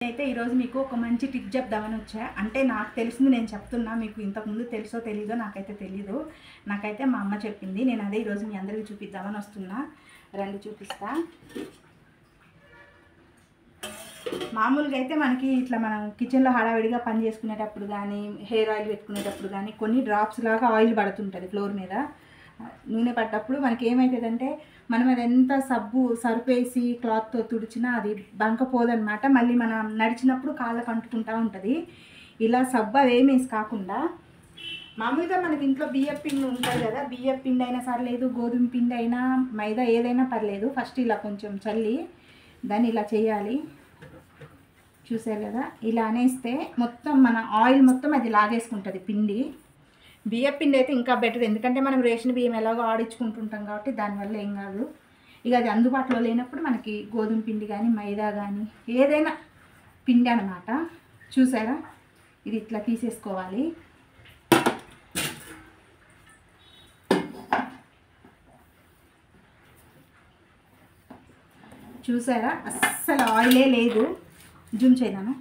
అయితే ఈరోజు మీకు ఒక మంచి టిప్ చెప్దామని వచ్చా. అంటే నాకు తెలిసింది నేను చెప్తున్నా, మీకు ఇంతకుముందు తెలుసో తెలీదో నాకైతే తెలీదు. నాకైతే మా అమ్మ చెప్పింది. నేను అదే ఈరోజు మీ అందరికీ చూపిద్దామని వస్తున్నా. రండి చూపిస్తా. మామూలుగా అయితే మనకి ఇట్లా మనం కిచెన్లో హడావిడిగా పని చేసుకునేటప్పుడు కానీ, హెయిర్ ఆయిల్ పెట్టుకునేటప్పుడు కానీ కొన్ని డ్రాప్స్ లాగా ఆయిల్ పడుతుంటుంది ఫ్లోర్ మీద. నూనె పడ్డప్పుడు మనకి ఏమవుతుందంటే మనం అది ఎంత సర్ఫ్ వేసి క్లాత్తో తుడిచినా అది బంకపోదనమాట. మళ్ళీ మనం నడిచినప్పుడు కాళ్ళకు అంటుకుంటూ ఉంటుంది. ఇలా సబ్బు అదేం వేసి కాకుండా మామూలుగా మనకి ఇంట్లో బియ్యం పిండి ఉంటుంది కదా, బియ్యం పిండి అయినా సర్లేదు, గోధుమ పిండి అయినా, మైదా ఏదైనా పర్లేదు. ఫస్ట్ ఇలా కొంచెం చల్లి దాన్ని ఇలా చేయాలి. చూసారు కదా, ఇలా అనేస్తే మొత్తం మన ఆయిల్ మొత్తం అది లాగేసుకుంటుంది పిండి. బియ్యం పిండి అయితే ఇంకా బెటర్, ఎందుకంటే మనం రేషన్ బియ్యం ఎలాగో ఆడించుకుంటుంటాం కాబట్టి దానివల్ల ఏం కాదు. ఇక అది అందుబాటులో లేనప్పుడు మనకి గోధుమ పిండి కానీ, మైదా కానీ ఏదైనా పిండి అన్నమాట. చూసారా, ఇది ఇట్లా తీసేసుకోవాలి. చూసారా, అస్సలు ఆయిలే లేదు. జూమ్ చేయదాను,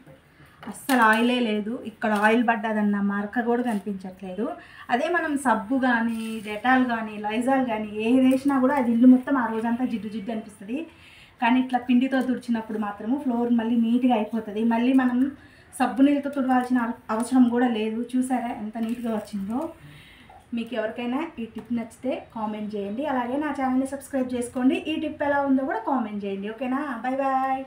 అస్సలు ఆయిలే లేదు. ఇక్కడ ఆయిల్ పడ్డదన్న మరక కూడా కనిపించట్లేదు. అదే మనం సబ్బు కానీ, డెటాల్ కానీ, లైజాల్ కానీ ఏది వేసినా కూడా అది ఇల్లు మొత్తం ఆ రోజంతా జిడ్డు జిడ్డు అనిపిస్తుంది. కానీ ఇట్లా పిండితో తుడిచినప్పుడు మాత్రము ఫ్లోర్ మళ్ళీ నీట్గా అయిపోతుంది. మళ్ళీ మనం సబ్బు నీళ్ళతో తుడవాల్సిన అవసరం కూడా లేదు. చూసారా ఎంత నీట్గా వచ్చిందో. మీకు ఎవరికైనా ఈ టిప్ నచ్చితే కామెంట్ చేయండి. అలాగే నా ఛానల్ని సబ్స్క్రైబ్ చేసుకోండి. ఈ టిప్ ఎలా ఉందో కూడా కామెంట్ చేయండి. ఓకేనా, బాయ్ బాయ్.